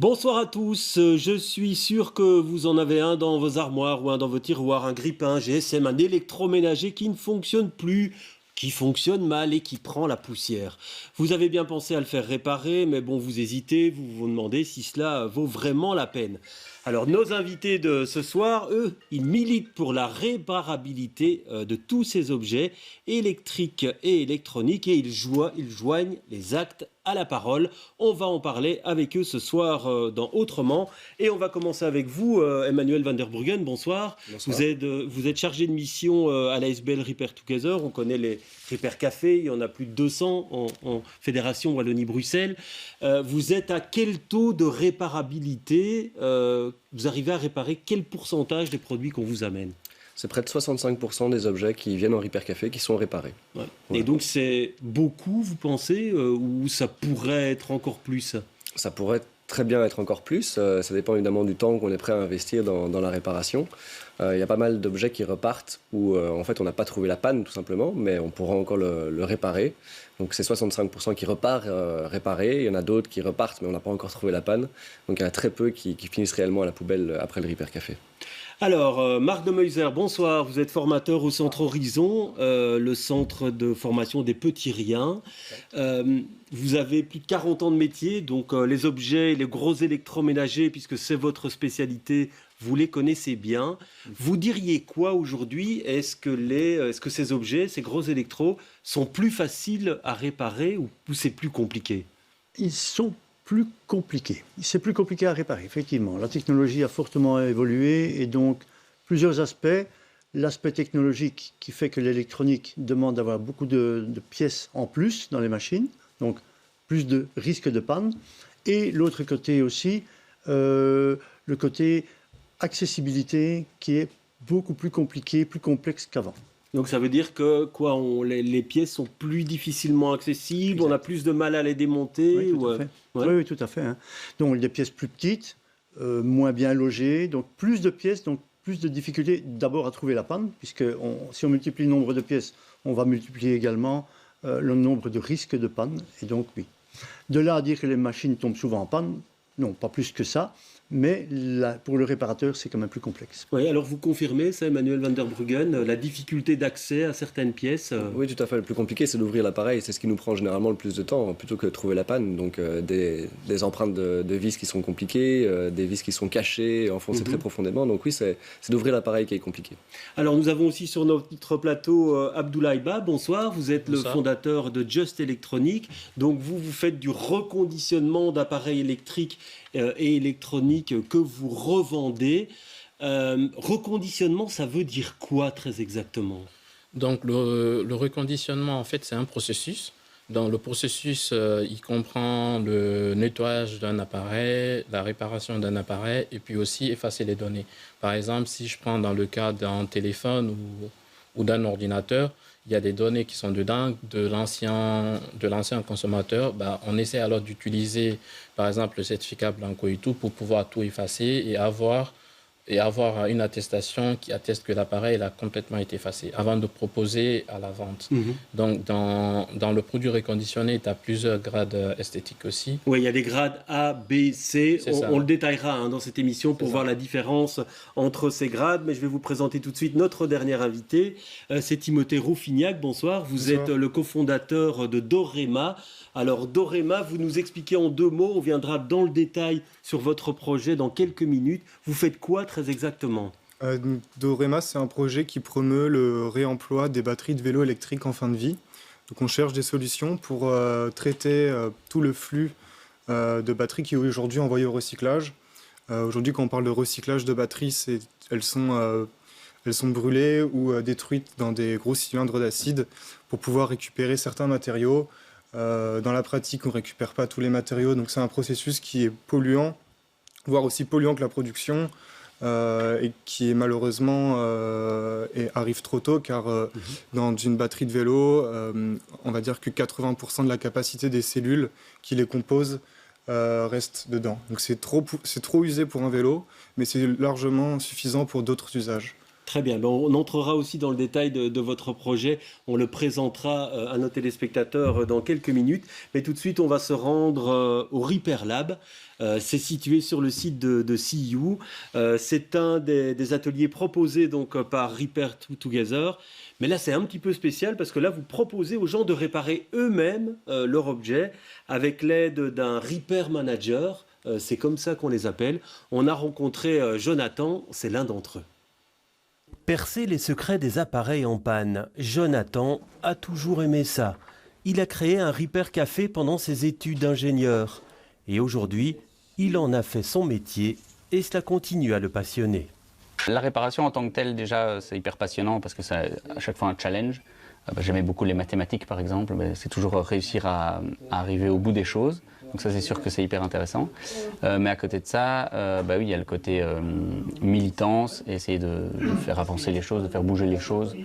Bonsoir à tous, je suis sûr que vous en avez un dans vos armoires ou un dans vos tiroirs, un grille-pain, un GSM, un électroménager qui ne fonctionne plus, qui fonctionne mal et qui prend la poussière. Vous avez bien pensé à le faire réparer, mais bon, vous hésitez, vous vous demandez si cela vaut vraiment la peine. Alors nos invités de ce soir, eux, ils militent pour la réparabilité de tous ces objets électriques et électroniques et ils joignent les actes à la parole. On va en parler avec eux ce soir dans Autrement. Et on va commencer avec vous, Emmanuel van der Bruggen. Bonsoir. Bonsoir. Vous êtes chargé de mission à l'ASBL Repair Together. On connaît les Repair Café. Il y en a plus de 200 en Fédération Wallonie-Bruxelles. Vous êtes à quel taux de réparabilité vous arrivez à réparer quel pourcentage des produits qu'on vous amène? C'est près de 65% des objets qui viennent en Repair Café qui sont réparés. Ouais. Voilà. Et donc c'est beaucoup, vous pensez, ou ça pourrait être encore plus? Ça pourrait très bien être encore plus. Ça dépend évidemment du temps qu'on est prêt à investir dans la réparation. Il y a pas mal d'objets qui repartent où en fait on n'a pas trouvé la panne tout simplement, mais on pourra encore le réparer. Donc c'est 65% qui repartent réparés. Il y en a d'autres qui repartent mais on n'a pas encore trouvé la panne. Donc il y en a très peu qui finissent réellement à la poubelle après le Repair Café. Alors, Marc de Meuser, bonsoir. Vous êtes formateur au Centre Horizon, le centre de formation des petits riens. Vous avez plus de 40 ans de métier, donc les objets, les gros électroménagers, puisque c'est votre spécialité, vous les connaissez bien. Vous diriez quoi aujourd'hui? Est-ce que ces objets, ces gros électros, sont plus faciles à réparer ou c'est plus compliqué? Ils sont plus compliqués. C'est plus compliqué à réparer, effectivement. La technologie a fortement évolué et donc plusieurs aspects. L'aspect technologique qui fait que l'électronique demande d'avoir beaucoup de pièces en plus dans les machines, donc plus de risques de panne. Et l'autre côté aussi, le côté accessibilité qui est beaucoup plus compliqué, plus complexe qu'avant. Donc ça veut dire que les pièces sont plus difficilement accessibles, Exact. on a plus de mal à les démonter. Oui, tout à fait. Ouais. Oui, tout à fait. Hein. Donc des pièces plus petites, moins bien logées, donc plus de pièces, donc plus de difficultés d'abord à trouver la panne, puisque si on multiplie le nombre de pièces, on va multiplier également le nombre de risques de panne. Et donc oui. De là à dire que les machines tombent souvent en panne, non, pas plus que ça. Mais pour le réparateur, c'est quand même plus complexe. Oui, alors vous confirmez ça, Emmanuel van der Bruggen, la difficulté d'accès à certaines pièces Oui, tout à fait. Le plus compliqué, c'est d'ouvrir l'appareil. C'est ce qui nous prend généralement le plus de temps, plutôt que de trouver la panne. Donc des empreintes de vis qui sont compliquées, des vis qui sont cachées, enfoncées très profondément. Donc oui, c'est d'ouvrir l'appareil qui est compliqué. Alors nous avons aussi sur notre plateau Abdoulaye Ba, bonsoir. Vous êtes Bonsoir. le fondateur de Just Electronic. Donc vous faites du reconditionnement d'appareils électriques et électroniques que vous revendez. Reconditionnement, ça veut dire quoi très exactement? Donc le reconditionnement, en fait, c'est un processus. Dans le processus, il comprend le nettoyage d'un appareil, la réparation d'un appareil et puis aussi effacer les données. Par exemple, si je prends dans le cas d'un téléphone ou d'un ordinateur, il y a des données qui sont dedans de l'ancien consommateur. On essaie alors d'utiliser, par exemple, le certificat Blanco et tout pour pouvoir tout effacer et avoir une attestation qui atteste que l'appareil a complètement été effacé avant de proposer à la vente. Donc, dans le produit reconditionné, tu as plusieurs grades esthétiques aussi. Oui, il y a des grades A, B, C. On le détaillera dans cette émission pour voir la différence entre ces grades. Mais je vais vous présenter tout de suite notre dernier invité. C'est Timothée Rouffignac. Bonsoir. Vous êtes le cofondateur de Dorema. Alors, Dorema, vous nous expliquez en 2 mots. On viendra dans le détail sur votre projet dans quelques minutes. Vous faites quoi très exactement? Dorema, c'est un projet qui promeut le réemploi des batteries de vélos électriques en fin de vie. Donc on cherche des solutions pour traiter tout le flux de batteries qui est aujourd'hui envoyé au recyclage. Aujourd'hui, quand on parle de recyclage de batteries, elles sont brûlées ou détruites dans des gros cylindres d'acide pour pouvoir récupérer certains matériaux. Dans la pratique, on ne récupère pas tous les matériaux, donc c'est un processus qui est polluant, voire aussi polluant que la production, et qui est malheureusement arrive trop tôt, car dans une batterie de vélo, on va dire que 80% de la capacité des cellules qui les composent reste dedans. Donc c'est trop usé pour un vélo, mais c'est largement suffisant pour d'autres usages. Très bien. Bon, on entrera aussi dans le détail de votre projet. On le présentera à nos téléspectateurs dans quelques minutes. Mais tout de suite, on va se rendre au Repair Lab. C'est situé sur le site de CU. C'est un des ateliers proposés donc, par Repair Together. Mais là, c'est un petit peu spécial parce que là, vous proposez aux gens de réparer eux-mêmes leur objet avec l'aide d'un Repair Manager. C'est comme ça qu'on les appelle. On a rencontré Jonathan, c'est l'un d'entre eux. Percer les secrets des appareils en panne. Jonathan a toujours aimé ça. Il a créé un Repair Café pendant ses études d'ingénieur. Et aujourd'hui, il en a fait son métier et cela continue à le passionner. La réparation en tant que telle, déjà, c'est hyper passionnant parce que c'est à chaque fois un challenge. J'aimais beaucoup les mathématiques, par exemple. C'est toujours réussir à arriver au bout des choses. Donc ça, c'est sûr que c'est hyper intéressant. Mais à côté de ça, oui, il y a le côté militance, et essayer de faire avancer les choses, de faire bouger les choses.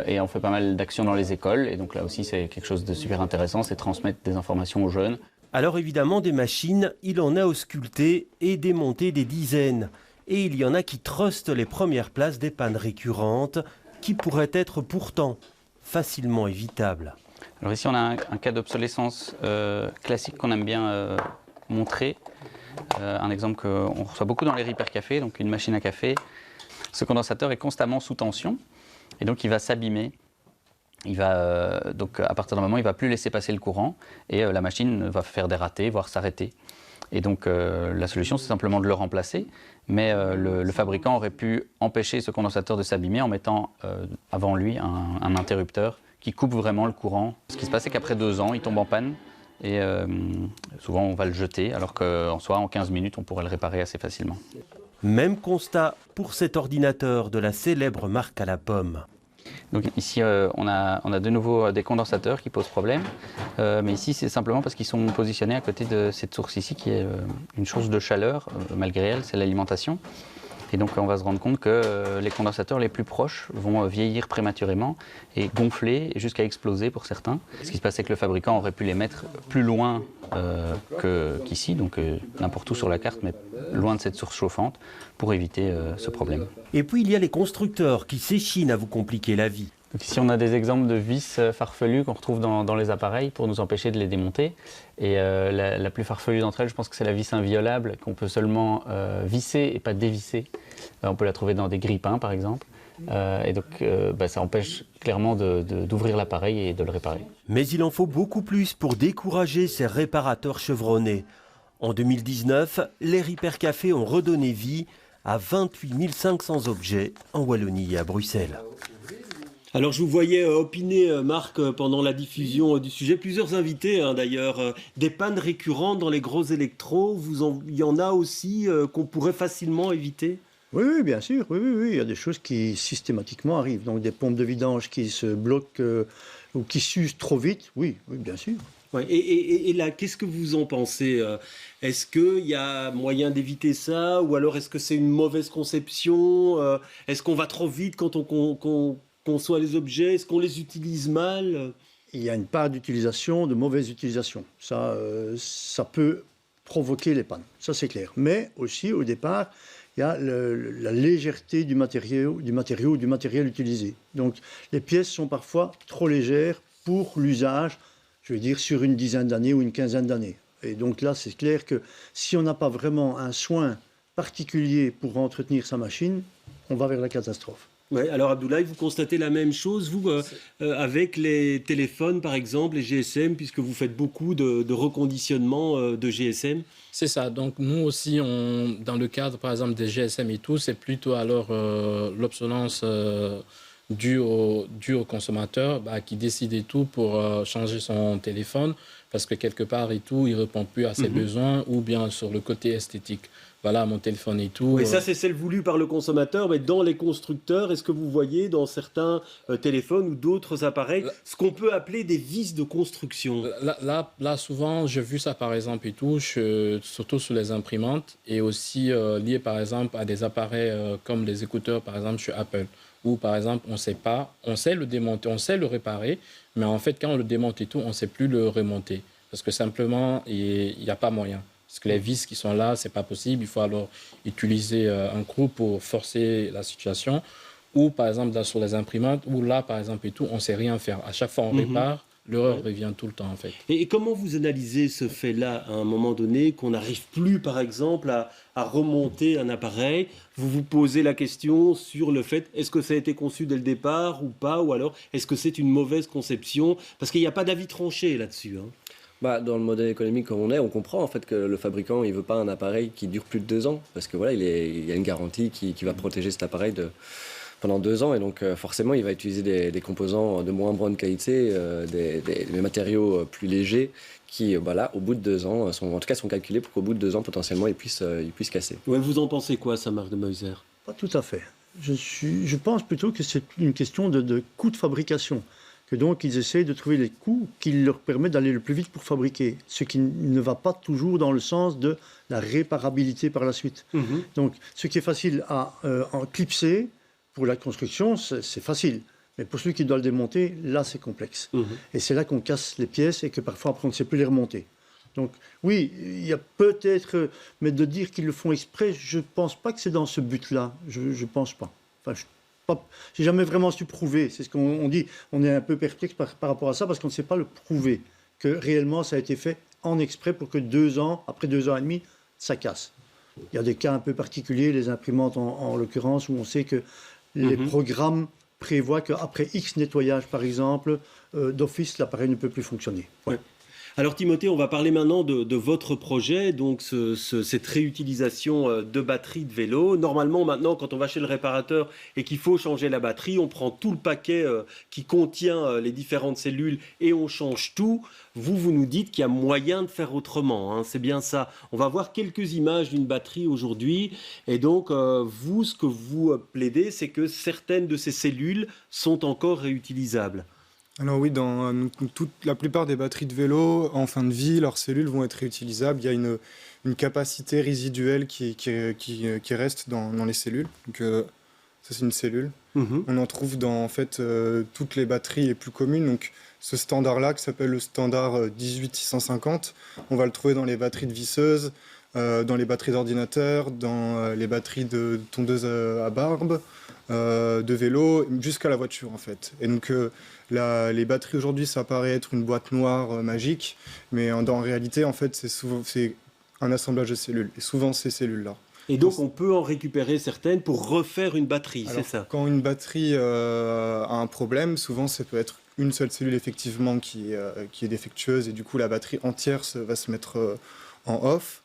Et on fait pas mal d'actions dans les écoles. Et donc là aussi, c'est quelque chose de super intéressant, c'est transmettre des informations aux jeunes. Alors évidemment, des machines, il en a ausculté et démonté des dizaines. Et il y en a qui trustent les premières places des pannes récurrentes, qui pourraient être pourtant facilement évitables. Alors ici, on a un cas d'obsolescence classique qu'on aime bien montrer. Un exemple qu'on reçoit beaucoup dans les Repair Café, donc une machine à café. Ce condensateur est constamment sous tension et donc il va s'abîmer. Il va, donc à partir d'un moment, il ne va plus laisser passer le courant et la machine va faire des ratés, voire s'arrêter. Et donc la solution, c'est simplement de le remplacer. Mais le fabricant aurait pu empêcher ce condensateur de s'abîmer en mettant avant lui un interrupteur qui coupe vraiment le courant. Ce qui se passe, c'est qu'après 2 ans, il tombe en panne et souvent on va le jeter, alors qu'en soi, en 15 minutes, on pourrait le réparer assez facilement. Même constat pour cet ordinateur de la célèbre marque à la pomme. Donc ici, on a de nouveau des condensateurs qui posent problème, mais ici, c'est simplement parce qu'ils sont positionnés à côté de cette source ici, qui est une source de chaleur, malgré elle, c'est l'alimentation. Et donc on va se rendre compte que les condensateurs les plus proches vont vieillir prématurément et gonfler jusqu'à exploser pour certains. Ce qui se passe, c'est que le fabricant aurait pu les mettre plus loin qu'ici, donc n'importe où sur la carte, mais loin de cette source chauffante, pour éviter ce problème. Et puis il y a les constructeurs qui s'échinent à vous compliquer la vie. Donc ici, on a des exemples de vis farfelues qu'on retrouve dans les appareils pour nous empêcher de les démonter. Et la plus farfelue d'entre elles, je pense que c'est la vis inviolable, qu'on peut seulement visser et pas dévisser. On peut la trouver dans des grille-pains, par exemple. Et donc, ça empêche clairement d'ouvrir l'appareil et de le réparer. Mais il en faut beaucoup plus pour décourager ces réparateurs chevronnés. En 2019, les Repair Café ont redonné vie à 28 500 objets en Wallonie et à Bruxelles. Alors je vous voyais opiner, Marc, pendant la diffusion du sujet. Plusieurs invités, d'ailleurs. Des pannes récurrentes dans les gros électros, il y en a aussi qu'on pourrait facilement éviter? Oui, bien sûr. Oui. Il y a des choses qui systématiquement arrivent. Donc des pompes de vidange qui se bloquent ou qui s'usent trop vite. Oui, bien sûr. Ouais, et là, qu'est-ce que vous en pensez? Est-ce qu'il y a moyen d'éviter ça? Ou alors est-ce que c'est une mauvaise conception? Est-ce qu'on va trop vite quand on conçoit les objets? Est-ce qu'on les utilise mal? Il y a une part d'utilisation, de mauvaise utilisation. Ça peut provoquer les pannes, ça c'est clair. Mais aussi, au départ, il y a la légèreté du matériel utilisé. Donc les pièces sont parfois trop légères pour l'usage, je veux dire, sur une dizaine d'années ou une quinzaine d'années. Et donc là, c'est clair que si on n'a pas vraiment un soin particulier pour entretenir sa machine, on va vers la catastrophe. Ouais, alors Abdoulaye, vous constatez la même chose, vous, avec les téléphones, par exemple, les GSM, puisque vous faites beaucoup de reconditionnement de GSM? C'est ça. Donc, nous aussi, dans le cadre, par exemple, des GSM et tout, c'est plutôt alors l'obsolescence due au consommateur qui décide et tout pour changer son téléphone parce que quelque part et tout, il ne répond plus à ses besoins ou bien sur le côté esthétique. Voilà, mon téléphone et tout. Oui, ça, c'est celle voulue par le consommateur, mais dans les constructeurs, est-ce que vous voyez dans certains téléphones ou d'autres appareils ce qu'on peut appeler des vis de construction? Là, souvent, j'ai vu ça, par exemple, et tout, surtout sur les imprimantes et aussi lié, par exemple, à des appareils comme les écouteurs, par exemple, chez Apple, où, par exemple, on sait le démonter, on sait le réparer, mais en fait, quand on le démonte et tout, on ne sait plus le remonter, parce que simplement, il n'y a pas moyen. Parce que les vis qui sont là, c'est pas possible. Il faut alors utiliser un crew pour forcer la situation. Ou par exemple sur les imprimantes, où là par exemple et tout, on sait rien faire. À chaque fois on répare, l'erreur revient tout le temps en fait. Et comment vous analysez ce fait-là à un moment donné, qu'on n'arrive plus par exemple à remonter un appareil? Vous vous posez la question sur le fait, est-ce que ça a été conçu dès le départ ou pas? Ou alors, est-ce que c'est une mauvaise conception? Parce qu'il n'y a pas d'avis tranché là-dessus, hein. Dans le modèle économique comme on comprend en fait que le fabricant il veut pas un appareil qui dure plus de 2 ans parce que voilà, il y a une garantie qui va protéger cet appareil pendant 2 ans et donc forcément il va utiliser des composants de moins bonne qualité, des matériaux plus légers qui là au bout de 2 ans en tout cas sont calculés pour qu'au bout de 2 ans potentiellement ils puissent casser. Ouais, vous en pensez quoi, ça, Marc de Meuser? Pas tout à fait. Je pense plutôt que c'est une question de coût de fabrication. Que donc ils essayent de trouver les coûts qui leur permettent d'aller le plus vite pour fabriquer, ce qui ne va pas toujours dans le sens de la réparabilité par la suite. Donc ce qui est facile à clipser, pour la construction, c'est facile. Mais pour celui qui doit le démonter, là c'est complexe. Et c'est là qu'on casse les pièces et que parfois après on ne sait plus les remonter. Donc oui, il y a peut-être, mais de dire qu'ils le font exprès, je ne pense pas que c'est dans ce but-là. Je ne pense pas. Enfin, j'ai jamais vraiment su prouver. C'est ce qu'on dit. On est un peu perplexe par rapport à ça parce qu'on ne sait pas le prouver. Que réellement, ça a été fait en exprès pour que 2 ans, après 2 ans et demi, ça casse. Il y a des cas un peu particuliers, les imprimantes en l'occurrence, où on sait que les programmes prévoient qu'après X nettoyage, par exemple, d'office, l'appareil ne peut plus fonctionner. Ouais. Alors Timothée, on va parler maintenant de votre projet, donc cette réutilisation de batteries de vélo. Normalement, maintenant, quand on va chez le réparateur et qu'il faut changer la batterie, on prend tout le paquet qui contient les différentes cellules et on change tout. Vous nous dites qu'il y a moyen de faire autrement, hein, c'est bien ça. On va voir quelques images d'une batterie aujourd'hui. Et donc, vous, ce que vous plaidez, c'est que certaines de ces cellules sont encore réutilisables. Alors oui, dans la plupart des batteries de vélo, en fin de vie, leurs cellules vont être réutilisables. Il y a une capacité résiduelle qui reste dans les cellules. Donc, ça, c'est une cellule. On en trouve dans en fait, toutes les batteries les plus communes. Donc, ce standard-là, qui s'appelle le standard 18650, on va le trouver dans les batteries de visseuses, dans les batteries d'ordinateur, dans les batteries de tondeuses à barbe, de vélo, jusqu'à la voiture en fait. Et donc les batteries aujourd'hui, ça paraît être une boîte noire magique, mais en réalité en fait c'est un assemblage de cellules, et souvent ces cellules-là. Et donc on peut en récupérer certaines pour refaire une batterie, c'est ça? Quand une batterie a un problème, souvent ça peut être une seule cellule effectivement qui est défectueuse, et du coup la batterie entière va se mettre en off.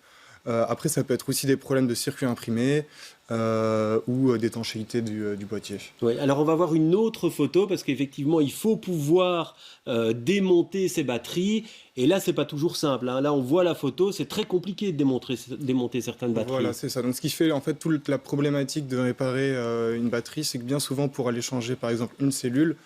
Après, ça peut être aussi des problèmes de circuit imprimé ou d'étanchéité du boîtier. Oui, alors on va voir une autre photo parce qu'effectivement, il faut pouvoir démonter ces batteries. Et là, c'est pas toujours simple, hein. Là, on voit la photo, c'est très compliqué de démonter certaines batteries. Voilà, c'est ça. Donc, ce qui fait en fait toute la problématique de réparer une batterie, c'est que bien souvent, pour aller changer par exemple une cellule,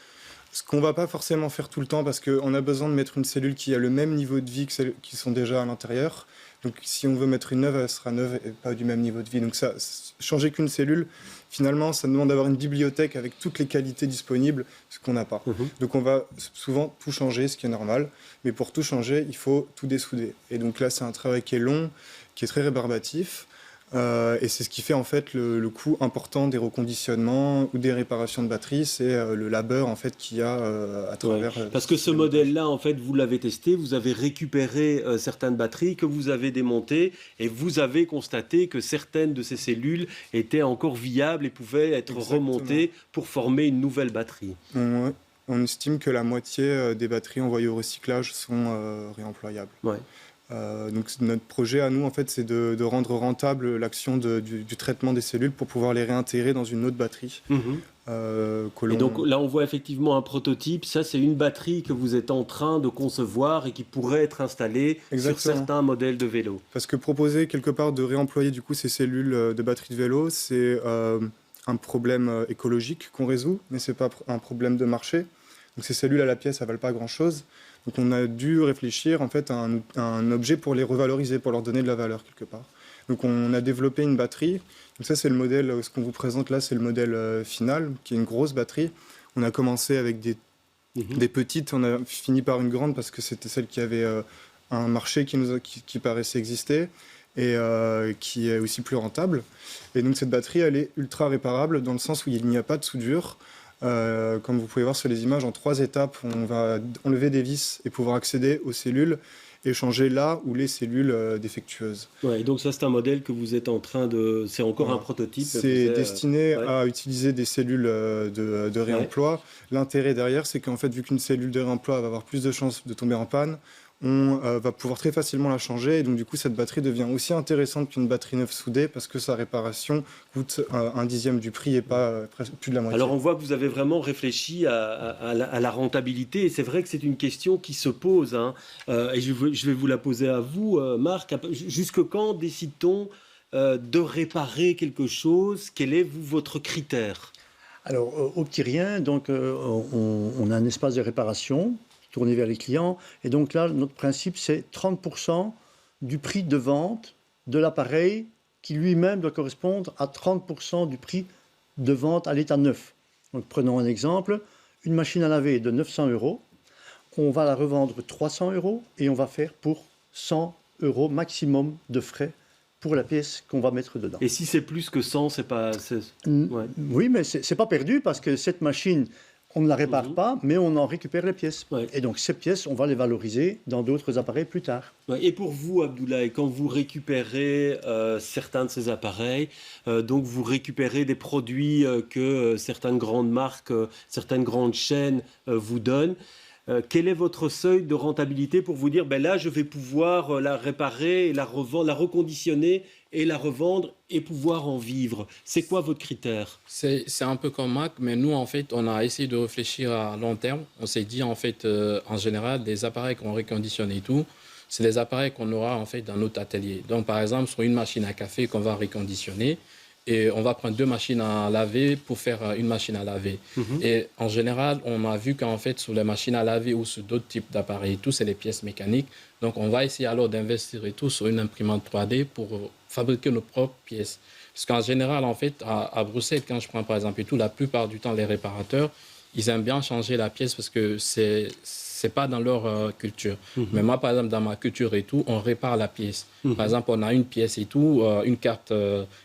ce qu'on ne va pas forcément faire tout le temps parce qu'on a besoin de mettre une cellule qui a le même niveau de vie que celles qui sont déjà à l'intérieur. Donc si on veut mettre une neuve, elle sera neuve et pas du même niveau de vie. Donc ça, changer qu'une cellule, finalement, ça demande d'avoir une bibliothèque avec toutes les qualités disponibles, ce qu'on n'a pas. Donc on va souvent tout changer, ce qui est normal. Mais pour tout changer, il faut tout dessouder. Et donc là, c'est un travail qui est long, qui est très rébarbatif. Et c'est ce qui fait en fait le coût important des reconditionnements ou des réparations de batteries, c'est le labeur en fait qu'il y a à travers. Ouais, parce que ce modèle-là, en fait, vous l'avez testé, vous avez récupéré certaines batteries que vous avez démontées et vous avez constaté que certaines de ces cellules étaient encore viables et pouvaient être remontées pour former une nouvelle batterie. On estime que la moitié des batteries envoyées au recyclage sont réemployables. Ouais. Donc notre projet à nous, en fait, c'est de rendre rentable l'action du traitement des cellules pour pouvoir les réintégrer dans une autre batterie. Et donc là, on voit effectivement un prototype. Ça, c'est une batterie que vous êtes en train de concevoir et qui pourrait être installée sur certains modèles de vélo. Parce que proposer quelque part de réemployer du coup ces cellules de batterie de vélo, c'est un problème écologique qu'on résout, mais c'est pas un problème de marché. Donc ces cellules à la pièce, ça ne valent pas grand-chose. Donc on a dû réfléchir en fait à un objet pour les revaloriser, pour leur donner de la valeur quelque part. Donc on a développé une batterie. Donc ça c'est le modèle, ce qu'on vous présente là, c'est le modèle final, qui est une grosse batterie. On a commencé avec des petites, on a fini par une grande parce que c'était celle qui avait un marché qui paraissait exister et qui est aussi plus rentable. Et donc cette batterie, elle est ultra réparable dans le sens où il n'y a pas de soudure. Comme vous pouvez voir sur les images, en 3 étapes, on va enlever des vis et pouvoir accéder aux cellules et changer là où les cellules défectueuses. Ouais, et donc ça, c'est un modèle que vous êtes en train de... C'est encore un prototype. C'est destiné ouais. à utiliser des cellules de réemploi. Ouais. L'intérêt derrière, c'est qu'en fait, vu qu'une cellule de réemploi va avoir plus de chances de tomber en panne, on va pouvoir très facilement la changer. Et donc, du coup, cette batterie devient aussi intéressante qu'une batterie neuve soudée parce que sa réparation coûte 1/10 du prix et pas plus de la moitié. Alors, on voit que vous avez vraiment réfléchi à la rentabilité. Et c'est vrai que c'est une question qui se pose. Hein. Et je vais vous la poser à vous, Marc. Jusque quand décide-t-on de réparer quelque chose? Quel est, votre critère? Alors, au petit rien, donc, on a un espace de réparation tourné vers les clients. Et donc là, notre principe, c'est 30% du prix de vente de l'appareil qui lui-même doit correspondre à 30% du prix de vente à l'état neuf. Donc prenons un exemple, une machine à laver de 900 €, on va la revendre 300 € et on va faire pour 100 € maximum de frais pour la pièce qu'on va mettre dedans. Et si c'est plus que 100, c'est pas... Ouais. Oui, mais c'est pas perdu parce que cette machine... On ne la répare pas, mais on en récupère les pièces. Ouais. Et donc, ces pièces, on va les valoriser dans d'autres appareils plus tard. Ouais. Et pour vous, Abdoulaye, quand vous récupérez certains de ces appareils, donc vous récupérez des produits que certaines grandes marques, certaines grandes chaînes vous donnent, quel est votre seuil de rentabilité pour vous dire, ben là, je vais pouvoir la réparer, et la revendre, la reconditionner et la revendre et pouvoir en vivre? C'est quoi votre critère? C'est un peu comme Mac, mais nous, en fait, on a essayé de réfléchir à long terme. On s'est dit, en fait, en général, des appareils qu'on reconditionne et tout, c'est des appareils qu'on aura, en fait, dans notre atelier. Donc, par exemple, sur une machine à café qu'on va reconditionner, et on va prendre 2 machines à laver pour faire une machine à laver. Et en général, on a vu qu'en fait, sur les machines à laver ou sur d'autres types d'appareils, tout, c'est les pièces mécaniques. Donc, on va essayer alors d'investir et tout sur une imprimante 3D pour fabriquer nos propres pièces. Parce qu'en général, en fait, à Bruxelles, quand je prends par exemple et tout, la plupart du temps, les réparateurs, ils aiment bien changer la pièce parce que c'est pas dans leur culture. Mais moi, par exemple, dans ma culture et tout, on répare la pièce. Par exemple, on a une pièce et tout, une carte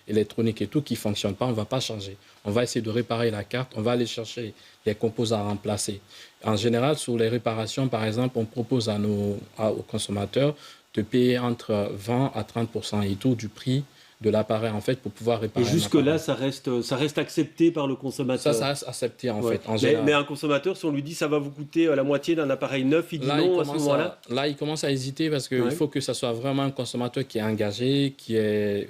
électronique et tout qui fonctionne pas, on va pas changer. On va essayer de réparer la carte, on va aller chercher les composants à remplacer. En général, sur les réparations, par exemple, on propose aux consommateurs de payer entre 20 à 30% et tout du prix de l'appareil, en fait, pour pouvoir réparer. Et jusque-là, ça reste accepté par le consommateur? Ça reste accepté, en fait. Mais un consommateur, si on lui dit ça va vous coûter la moitié d'un appareil neuf, il dit non à ce moment-là? Là, il commence à hésiter parce qu'il faut que ça soit vraiment un consommateur qui est engagé, qui est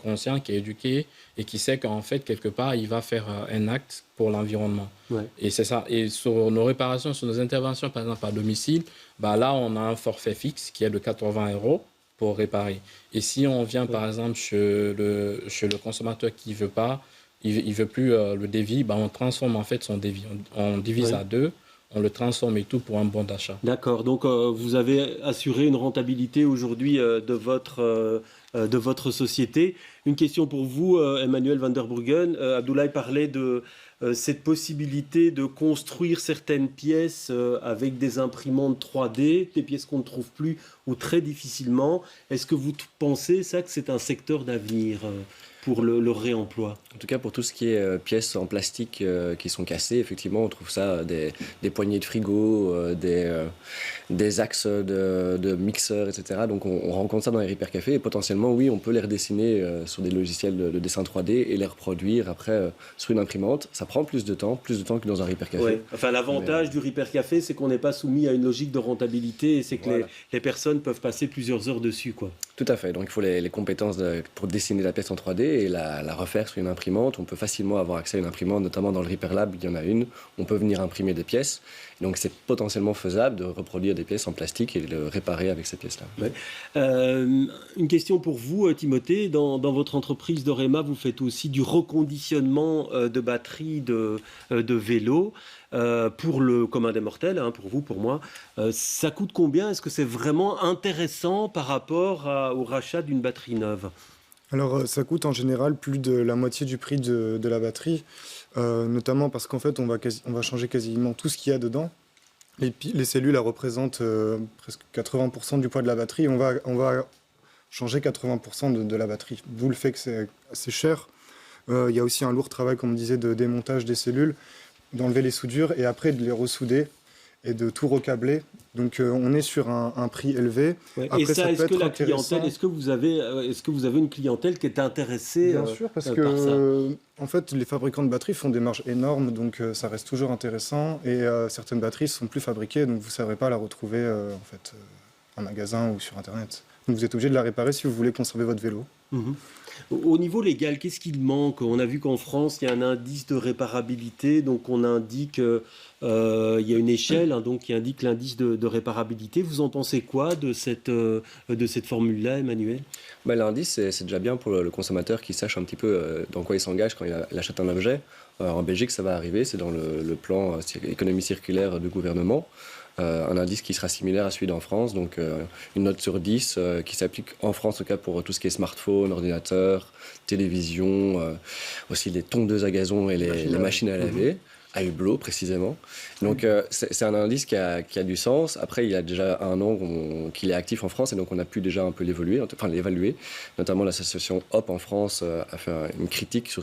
conscient, qui est éduqué et qui sait qu'en fait, quelque part, il va faire un acte pour l'environnement. Ouais. Et c'est ça. Et sur nos réparations, sur nos interventions, par exemple, à domicile, là, on a un forfait fixe qui est de 80 € pour réparer. Et si on vient, par exemple, chez le consommateur qui ne veut pas, il veut plus le devis, on transforme en fait son devis. On divise à 2, on le transforme et tout pour un bon d'achat. D'accord. Donc, vous avez assuré une rentabilité aujourd'hui de votre société. Une question pour vous, Emmanuel van der Bruggen. Abdoulaye parlait de cette possibilité de construire certaines pièces avec des imprimantes 3D, des pièces qu'on ne trouve plus ou très difficilement. Est-ce que vous pensez que c'est un secteur d'avenir pour le réemploi? En tout cas, pour tout ce qui est pièces en plastique qui sont cassées, effectivement, on trouve ça, des poignées de frigo, des axes de mixeurs, etc. Donc, on rencontre ça dans les Repair Café et potentiellement, oui, on peut les redessiner sur des logiciels de dessin 3D et les reproduire après sur une imprimante. Ça prend plus de temps que dans un Repair Café. Ouais. Enfin, l'avantage du Repair Café, c'est qu'on n'est pas soumis à une logique de rentabilité et c'est que les personnes peuvent passer plusieurs heures dessus, quoi. Tout à fait. Donc, il faut les compétences pour dessiner la pièce en 3D et la refaire sur une imprimante. On peut facilement avoir accès à une imprimante, notamment dans le Repair Lab, il y en a une. On peut venir imprimer des pièces. Donc, c'est potentiellement faisable de reproduire des pièces en plastique et de le réparer avec ces pièces-là. Ouais. Une question pour vous, Timothée. Dans votre entreprise d'Orema, vous faites aussi du reconditionnement de batteries de vélos. Pour le commun des mortels, pour vous, pour moi, ça coûte combien? Est-ce que c'est vraiment intéressant par rapport au rachat d'une batterie neuve? Alors, ça coûte en général plus de la moitié du prix de la batterie, notamment parce qu'en fait, on va changer quasiment tout ce qu'il y a dedans. Les cellules, elles représentent presque 80% du poids de la batterie. On va changer 80% de la batterie, d'où le fait que c'est assez cher. Il y a aussi un lourd travail, comme on disait, de démontage des cellules, d'enlever les soudures et après de les ressouder et de tout recabler. Donc on est sur un prix élevé. Ouais. Après, Et ça, peut est-ce que être la intéressant. clientèle, est-ce que vous avez une clientèle qui est intéressée Bien sûr, parce par ça? que en fait, les fabricants de batteries font des marges énormes, donc ça reste toujours intéressant. Et certaines batteries sont plus fabriquées, donc vous ne saurez pas la retrouver en magasin ou sur Internet. Donc vous êtes obligé de la réparer si vous voulez conserver votre vélo. Mhm. Au niveau légal, qu'est-ce qu'il manque? On a vu qu'en France, il y a un indice de réparabilité, donc on indique, il y a une échelle hein, donc, qui indique l'indice de réparabilité. Vous en pensez quoi de cette formule-là, Emmanuel? L'indice, c'est déjà bien pour le consommateur qui sache un petit peu dans quoi il s'engage quand il achète un objet. En Belgique, ça va arriver, c'est dans le plan économie circulaire du gouvernement. Un indice qui sera similaire à celui d'en France, donc une note sur 10 qui s'applique en France, en tout cas pour tout ce qui est smartphone, ordinateur, télévision, aussi les tondeuses à gazon et les machines à laver. À Hublot précisément. Donc c'est un indice qui a du sens. Après, il y a déjà un an qu'il est actif en France et donc on a pu déjà un peu l'évaluer. Notamment l'association HOP en France a fait une critique sur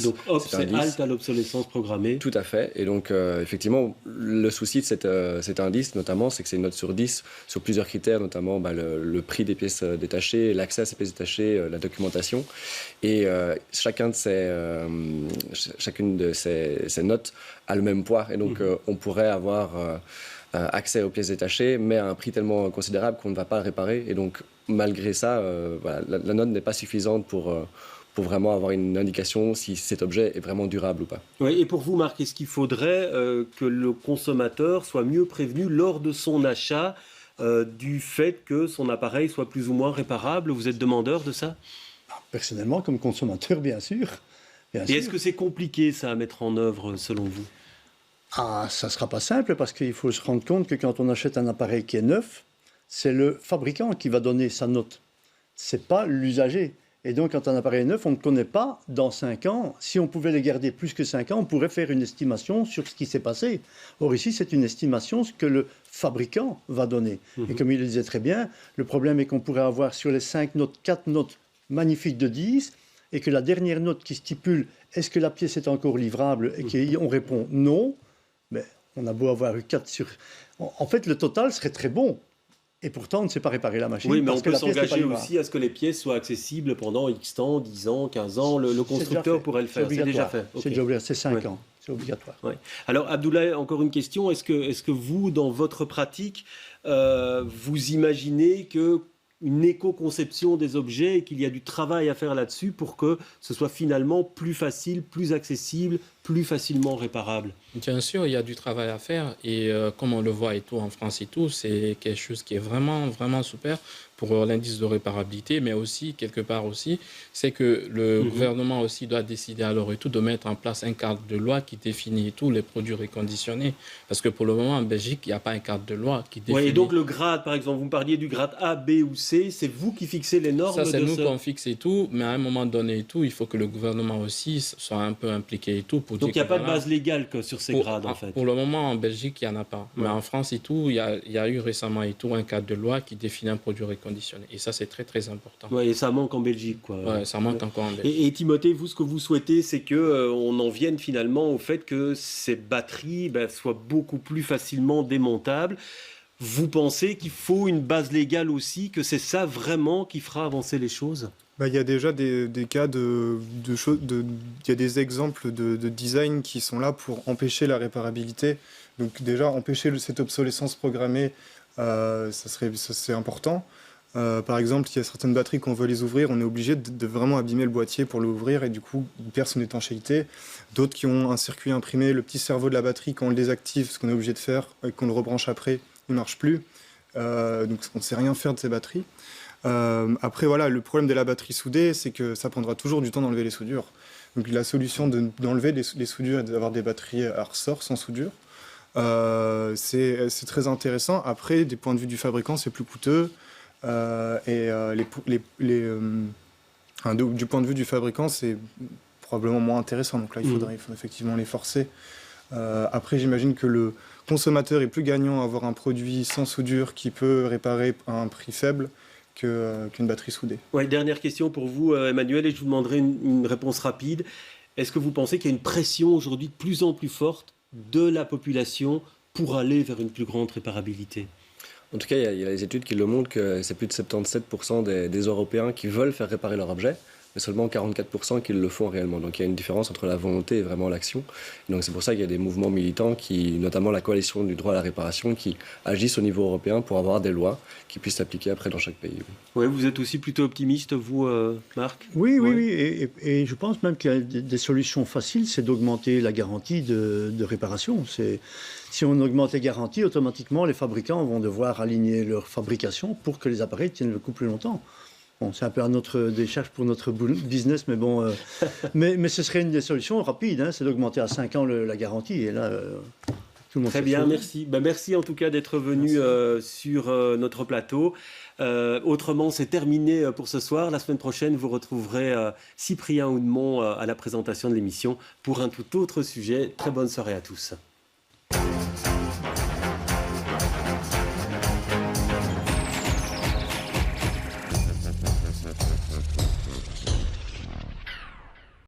Donc HOP, cet c'est indice. halte à l'obsolescence programmée. Tout à fait. Et donc effectivement, le souci de cet indice notamment, c'est que c'est une note sur 10 sur plusieurs critères, notamment le prix des pièces détachées, l'accès à ces pièces détachées, la documentation. Et chacune de ces notes a le même poids. Et donc, on pourrait avoir accès aux pièces détachées, mais à un prix tellement considérable qu'on ne va pas le réparer. Et donc, malgré ça, la note n'est pas suffisante pour vraiment avoir une indication si cet objet est vraiment durable ou pas. Oui, et pour vous, Marc, est-ce qu'il faudrait que le consommateur soit mieux prévenu lors de son achat du fait que son appareil soit plus ou moins réparable? Vous êtes demandeur de ça? Personnellement, comme consommateur, bien sûr. Bien Et sûr. est-ce que c'est compliqué, ça, à mettre en œuvre, selon vous? Ah, ça ne sera pas simple parce qu'il faut se rendre compte que quand on achète un appareil qui est neuf, c'est le fabricant qui va donner sa note. Ce n'est pas l'usager. Et donc, quand un appareil est neuf, on ne connaît pas dans 5 ans. Si on pouvait le garder plus que 5 ans, on pourrait faire une estimation sur ce qui s'est passé. Or, ici, c'est une estimation que le fabricant va donner. Et comme il le disait très bien, le problème est qu'on pourrait avoir sur les 5 notes, 4 notes magnifiques de 10, et que la dernière note qui stipule est-ce que la pièce est encore livrable et qu'on répond non, mais on a beau avoir eu 4 sur... En fait, le total serait très bon. Et pourtant, on ne sait pas réparer la machine. Oui, mais parce on que peut la pièce n'est pas s'engager livrable. aussi à ce que les pièces soient accessibles pendant X temps, 10 ans, 15 ans. Le C'est constructeur déjà fait. pourrait le faire. C'est déjà fait. C'est Ok. déjà obligatoire. C'est 5 Ouais. ans. C'est obligatoire. Ouais. Alors, Abdoulaye, encore une question. Est-ce que vous, dans votre pratique, vous imaginez que une éco-conception des objets et qu'il y a du travail à faire là-dessus pour que ce soit finalement plus facile, plus accessible, plus facilement réparable? Bien sûr, il y a du travail à faire et comme on le voit et tout en France et tout, c'est quelque chose qui est vraiment, vraiment super pour l'indice de réparabilité, mais aussi, quelque part aussi, c'est que le gouvernement aussi doit décider alors et tout de mettre en place un cadre de loi qui définit tous les produits réconditionnés. Parce que pour le moment, en Belgique, il n'y a pas un cadre de loi qui définit. Ouais, et donc le grade, par exemple, vous me parliez du grade A, B ou C, c'est vous qui fixez les normes Ça, c'est de nous ce... qu'on fixe et tout, mais à un moment donné et tout, il faut que le gouvernement aussi soit un peu impliqué et tout. Pour Donc il dire n'y a que pas de voilà, base légale sur ces grades, en fait. Pour le moment, en Belgique, il n'y en a pas. Mais Ouais. en France et tout, il y a eu récemment et tout un cadre de loi qui définit un produit réconditionné. Et ça, c'est très, très important. Ouais, et ça manque en Belgique, quoi. Ouais, ça manque encore en Belgique. Et Timothée, vous, ce que vous souhaitez, c'est que on en vienne finalement au fait que ces batteries soient beaucoup plus facilement démontables. Vous pensez qu'il faut une base légale aussi, que c'est ça vraiment qui fera avancer les choses? Il y a déjà des cas de choses, il y a des exemples de design qui sont là pour empêcher la réparabilité. Donc déjà, empêcher cette obsolescence programmée, c'est important. Par exemple, il y a certaines batteries qu'on veut les ouvrir, on est obligé de vraiment abîmer le boîtier pour l'ouvrir et du coup, il perd son étanchéité. D'autres qui ont un circuit imprimé, le petit cerveau de la batterie, quand on le désactive, ce qu'on est obligé de faire, et qu'on le rebranche après, il ne marche plus. Donc on ne sait rien faire de ces batteries. Après, voilà, le problème de la batterie soudée, c'est que ça prendra toujours du temps d'enlever les soudures. Donc la solution d'enlever les soudures et d'avoir des batteries à ressort sans soudure, c'est très intéressant. Après, du point de vue du fabricant, c'est plus coûteux. Du point de vue du fabricant, c'est probablement moins intéressant. Donc là, il faudrait effectivement les forcer. Après, j'imagine que consommateur est plus gagnant à avoir un produit sans soudure qui peut réparer à un prix faible qu'une batterie soudée. Ouais, dernière question pour vous, Emmanuel, et je vous demanderai une réponse rapide. Est-ce que vous pensez qu'il y a une pression aujourd'hui de plus en plus forte de la population pour aller vers une plus grande réparabilité? En tout cas, il y a les études qui le montrent que c'est plus de 77% des Européens qui veulent faire réparer leur objet, mais seulement 44% qui le font réellement. Donc il y a une différence entre la volonté et vraiment l'action. Donc c'est pour ça qu'il y a des mouvements militants, notamment la coalition du droit à la réparation, qui agissent au niveau européen pour avoir des lois qui puissent s'appliquer après dans chaque pays. Oui, vous êtes aussi plutôt optimiste, vous, Marc? Oui, Ouais. oui. Et je pense même qu'il y a des solutions faciles, c'est d'augmenter la garantie de réparation. Si on augmente les garanties, automatiquement, les fabricants vont devoir aligner leur fabrication pour que les appareils tiennent le coup plus longtemps. Bon, c'est un peu des charges pour notre business, mais bon. mais ce serait une des solutions rapides, hein, c'est d'augmenter à 5 ans la garantie. Et là, tout le monde Très se bien, sauve. merci. Ben, merci en tout cas d'être venu sur notre plateau. Autrement, c'est terminé pour ce soir. La semaine prochaine, vous retrouverez Cyprien Houdemont à la présentation de l'émission pour un tout autre sujet. Très bonne soirée à tous.